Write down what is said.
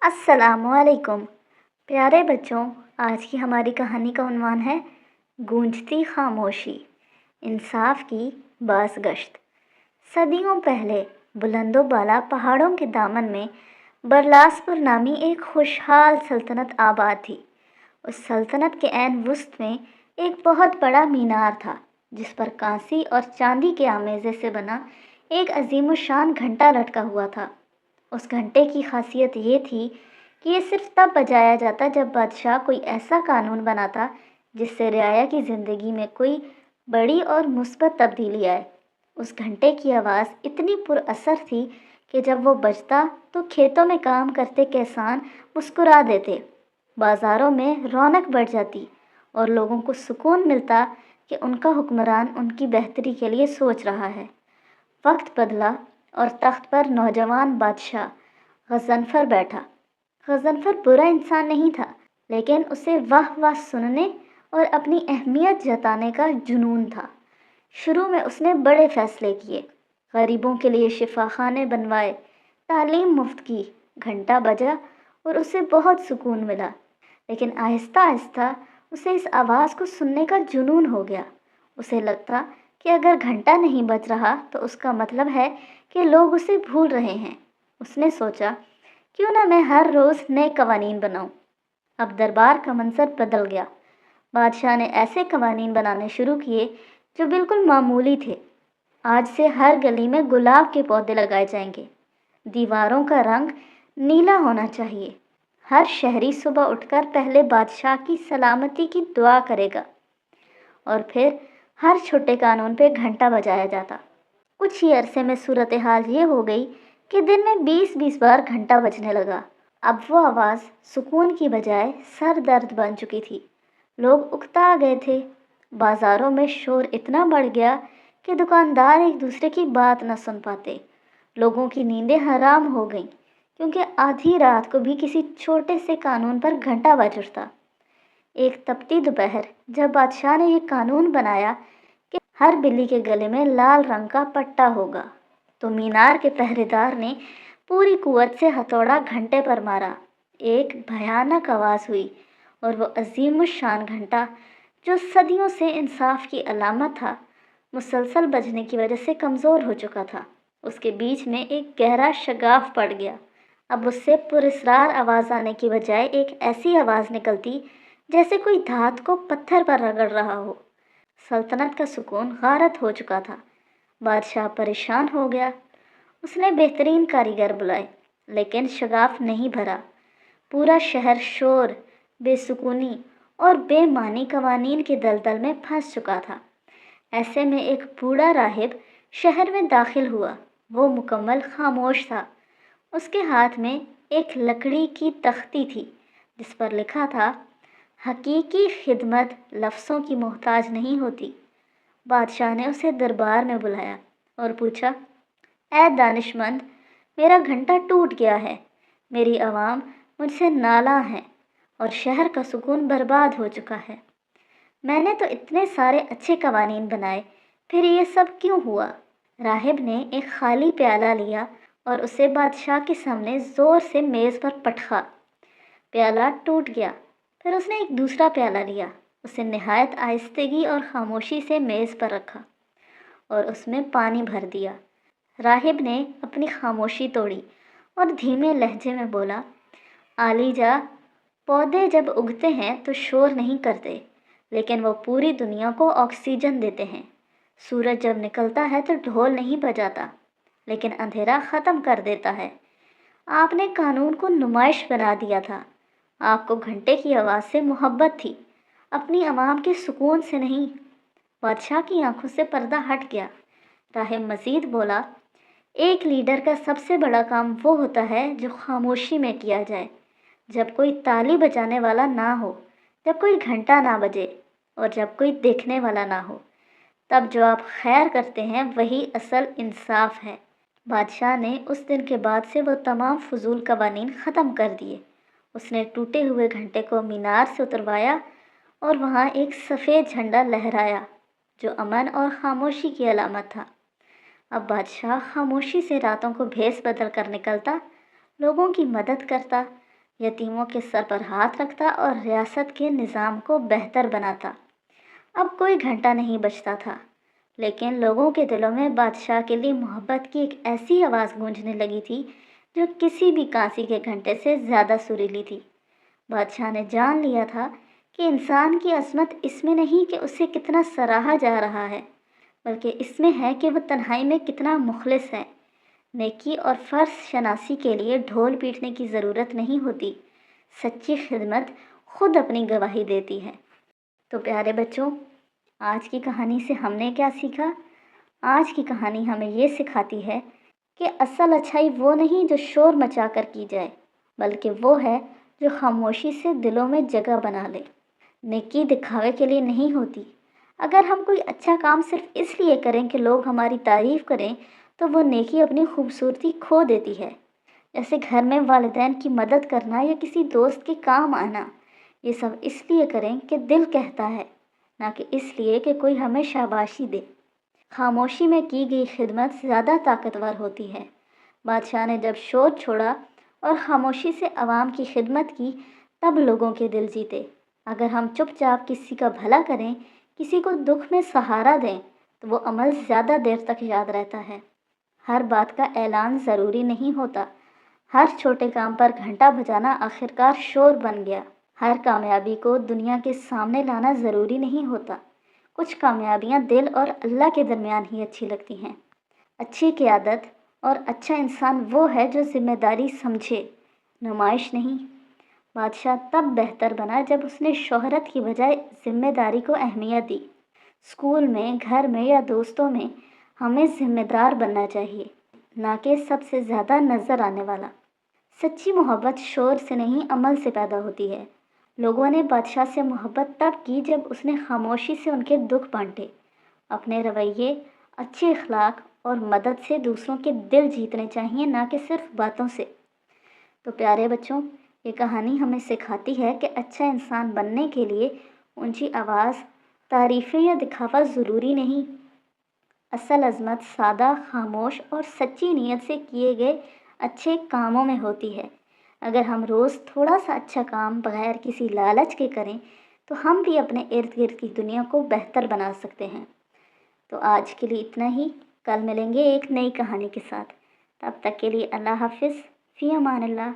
السلام علیکم پیارے بچوں، آج کی ہماری کہانی کا عنوان ہے گونجتی خاموشی، انصاف کی باز گشت۔ صدیوں پہلے بلند و بالا پہاڑوں کے دامن میں برلاسپور نامی ایک خوشحال سلطنت آباد تھی۔ اس سلطنت کے عین وسط میں ایک بہت بڑا مینار تھا، جس پر کانسی اور چاندی کے آمیزے سے بنا ایک عظیم الشان گھنٹا لٹکا ہوا تھا۔ اس گھنٹے کی خاصیت یہ تھی کہ یہ صرف تب بجایا جاتا جب بادشاہ کوئی ایسا قانون بناتا جس سے رعایا کی زندگی میں کوئی بڑی اور مثبت تبدیلی آئے۔ اس گھنٹے کی آواز اتنی پر اثر تھی کہ جب وہ بجتا تو کھیتوں میں کام کرتے کسان مسکرا دیتے، بازاروں میں رونق بڑھ جاتی اور لوگوں کو سکون ملتا کہ ان کا حکمران ان کی بہتری کے لیے سوچ رہا ہے۔ وقت بدلا اور تخت پر نوجوان بادشاہ غضنفر بیٹھا۔ غضنفر برا انسان نہیں تھا، لیکن اسے واہ واہ سننے اور اپنی اہمیت جتانے کا جنون تھا۔ شروع میں اس نے بڑے فیصلے کیے، غریبوں کے لیے شفا خانے بنوائے، تعلیم مفت کی، گھنٹا بجا اور اسے بہت سکون ملا۔ لیکن آہستہ آہستہ اسے اس آواز کو سننے کا جنون ہو گیا۔ اسے لگتا کہ اگر گھنٹا نہیں بج رہا تو اس کا مطلب ہے کہ لوگ اسے بھول رہے ہیں۔ اس نے سوچا، کیوں نہ میں ہر روز نئے قوانین بناؤں۔ اب دربار کا منظر بدل گیا۔ بادشاہ نے ایسے قوانین بنانے شروع کیے جو بالکل معمولی تھے۔ آج سے ہر گلی میں گلاب کے پودے لگائے جائیں گے، دیواروں کا رنگ نیلا ہونا چاہیے، ہر شہری صبح اٹھ کر پہلے بادشاہ کی سلامتی کی دعا کرے گا، اور پھر ہر چھوٹے قانون پہ گھنٹا بجایا جاتا۔ کچھ ہی عرصے میں صورتحال یہ ہو گئی کہ دن میں 20 بار گھنٹا بجنے لگا۔ اب وہ آواز سکون کی بجائے سر درد بن چکی تھی۔ لوگ اکتا گئے تھے۔ بازاروں میں شور اتنا بڑھ گیا کہ دکاندار ایک دوسرے کی بات نہ سن پاتے۔ لوگوں کی نیندیں حرام ہو گئیں، کیونکہ آدھی رات کو بھی کسی چھوٹے سے قانون پر گھنٹا بج اٹھتا۔ ایک تپتی دوپہر جب بادشاہ نے یہ قانون بنایا کہ ہر بلی کے گلے میں لال رنگ کا پٹا ہوگا، تو مینار کے پہرے دار نے پوری قوت سے ہتھوڑا گھنٹے پر مارا۔ ایک بھیانک آواز ہوئی اور وہ عظیم الشان گھنٹا، جو صدیوں سے انصاف کی علامت تھا، مسلسل بجنے کی وجہ سے کمزور ہو چکا تھا۔ اس کے بیچ میں ایک گہرا شگاف پڑ گیا۔ اب اس سے پراسرار آواز آنے کی بجائے ایک ایسی آواز نکلتی جیسے کوئی دھات کو پتھر پر رگڑ رہا ہو۔ سلطنت کا سکون غارت ہو چکا تھا۔ بادشاہ پریشان ہو گیا۔ اس نے بہترین کاریگر بلائے، لیکن شگاف نہیں بھرا۔ پورا شہر شور، بے سکونی اور بے معنی قوانین کے دلدل میں پھنس چکا تھا۔ ایسے میں ایک بوڑھا راہب شہر میں داخل ہوا۔ وہ مکمل خاموش تھا۔ اس کے ہاتھ میں ایک لکڑی کی تختی تھی جس پر لکھا تھا، حقیقی خدمت لفظوں کی محتاج نہیں ہوتی۔ بادشاہ نے اسے دربار میں بلایا اور پوچھا، اے دانشمند، میرا گھنٹا ٹوٹ گیا ہے، میری عوام مجھ سے نالاں ہے اور شہر کا سکون برباد ہو چکا ہے۔ میں نے تو اتنے سارے اچھے قوانین بنائے، پھر یہ سب کیوں ہوا؟ راہب نے ایک خالی پیالہ لیا اور اسے بادشاہ کے سامنے زور سے میز پر پٹخا۔ پیالہ ٹوٹ گیا۔ پھر اس نے ایک دوسرا پیالہ لیا، اسے نہایت آہستگی اور خاموشی سے میز پر رکھا اور اس میں پانی بھر دیا۔ راہب نے اپنی خاموشی توڑی اور دھیمے لہجے میں بولا، عالی جا، پودے جب اگتے ہیں تو شور نہیں کرتے، لیکن وہ پوری دنیا کو آکسیجن دیتے ہیں۔ سورج جب نکلتا ہے تو ڈھول نہیں بجاتا، لیکن اندھیرا ختم کر دیتا ہے۔ آپ نے قانون کو نمائش بنا دیا تھا۔ آپ کو گھنٹے کی آواز سے محبت تھی، اپنی عوام کے سکون سے نہیں۔ بادشاہ کی آنکھوں سے پردہ ہٹ گیا۔ راہب مزید بولا، ایک لیڈر کا سب سے بڑا کام وہ ہوتا ہے جو خاموشی میں کیا جائے، جب کوئی تالی بجانے والا نہ ہو، جب کوئی گھنٹا نہ بجے اور جب کوئی دیکھنے والا نہ ہو، تب جو آپ خیر کرتے ہیں وہی اصل انصاف ہے۔ بادشاہ نے اس دن کے بعد سے وہ تمام فضول قوانین ختم کر دیے۔ اس نے ٹوٹے ہوئے گھنٹے کو مینار سے اتروایا اور وہاں ایک سفید جھنڈا لہرایا جو امن اور خاموشی کی علامت تھا۔ اب بادشاہ خاموشی سے راتوں کو بھیس بدل کر نکلتا، لوگوں کی مدد کرتا، یتیموں کے سر پر ہاتھ رکھتا اور ریاست کے نظام کو بہتر بناتا۔ اب کوئی گھنٹہ نہیں بجتا تھا، لیکن لوگوں کے دلوں میں بادشاہ کے لیے محبت کی ایک ایسی آواز گونجنے لگی تھی جو کسی بھی کانسی کے گھنٹے سے زیادہ سریلی تھی۔ بادشاہ نے جان لیا تھا کہ انسان کی عظمت اس میں نہیں کہ اسے کتنا سراہا جا رہا ہے، بلکہ اس میں ہے کہ وہ تنہائی میں کتنا مخلص ہے۔ نیکی اور فرض شناسی کے لیے ڈھول پیٹنے کی ضرورت نہیں ہوتی، سچی خدمت خود اپنی گواہی دیتی ہے۔ تو پیارے بچوں، آج کی کہانی سے ہم نے کیا سیکھا؟ آج کی کہانی ہمیں یہ سکھاتی ہے کہ اصل اچھائی وہ نہیں جو شور مچا کر کی جائے، بلکہ وہ ہے جو خاموشی سے دلوں میں جگہ بنا لے۔ نیکی دکھاوے کے لیے نہیں ہوتی۔ اگر ہم کوئی اچھا کام صرف اس لیے کریں کہ لوگ ہماری تعریف کریں تو وہ نیکی اپنی خوبصورتی کھو دیتی ہے۔ جیسے گھر میں والدین کی مدد کرنا یا کسی دوست کے کام آنا، یہ سب اس لیے کریں کہ دل کہتا ہے، نہ کہ اس لیے کہ کوئی ہمیں شاباشی دے۔ خاموشی میں کی گئی خدمت زیادہ طاقتور ہوتی ہے۔ بادشاہ نے جب شور چھوڑا اور خاموشی سے عوام کی خدمت کی، تب لوگوں کے دل جیتے۔ اگر ہم چپ چاپ کسی کا بھلا کریں، کسی کو دکھ میں سہارا دیں، تو وہ عمل زیادہ دیر تک یاد رہتا ہے۔ ہر بات کا اعلان ضروری نہیں ہوتا۔ ہر چھوٹے کام پر گھنٹہ بجانا آخرکار شور بن گیا۔ ہر کامیابی کو دنیا کے سامنے لانا ضروری نہیں ہوتا۔ کچھ کامیابیاں دل اور اللہ کے درمیان ہی اچھی لگتی ہیں۔ اچھی قیادت اور اچھا انسان وہ ہے جو ذمہ داری سمجھے، نمائش نہیں۔ بادشاہ تب بہتر بنا جب اس نے شہرت کی بجائے ذمہ داری کو اہمیت دی۔ اسکول میں، گھر میں یا دوستوں میں ہمیں ذمہ دار بننا چاہیے، نہ کہ سب سے زیادہ نظر آنے والا۔ سچی محبت شور سے نہیں، عمل سے پیدا ہوتی ہے۔ لوگوں نے بادشاہ سے محبت تب کی جب اس نے خاموشی سے ان کے دکھ بانٹے۔ اپنے رویے، اچھے اخلاق اور مدد سے دوسروں کے دل جیتنے چاہیے، نہ کہ صرف باتوں سے۔ تو پیارے بچوں، یہ کہانی ہمیں سکھاتی ہے کہ اچھا انسان بننے کے لیے اونچی آواز، تعریفیں یا دکھاوا ضروری نہیں۔ اصل عظمت سادہ، خاموش اور سچی نیت سے کیے گئے اچھے کاموں میں ہوتی ہے۔ اگر ہم روز تھوڑا سا اچھا کام بغیر کسی لالچ کے کریں تو ہم بھی اپنے ارد گرد کی دنیا کو بہتر بنا سکتے ہیں۔ تو آج کے لیے اتنا ہی، کل ملیں گے ایک نئی کہانی کے ساتھ۔ تب تک کے لیے اللہ حافظ، فی امان اللہ۔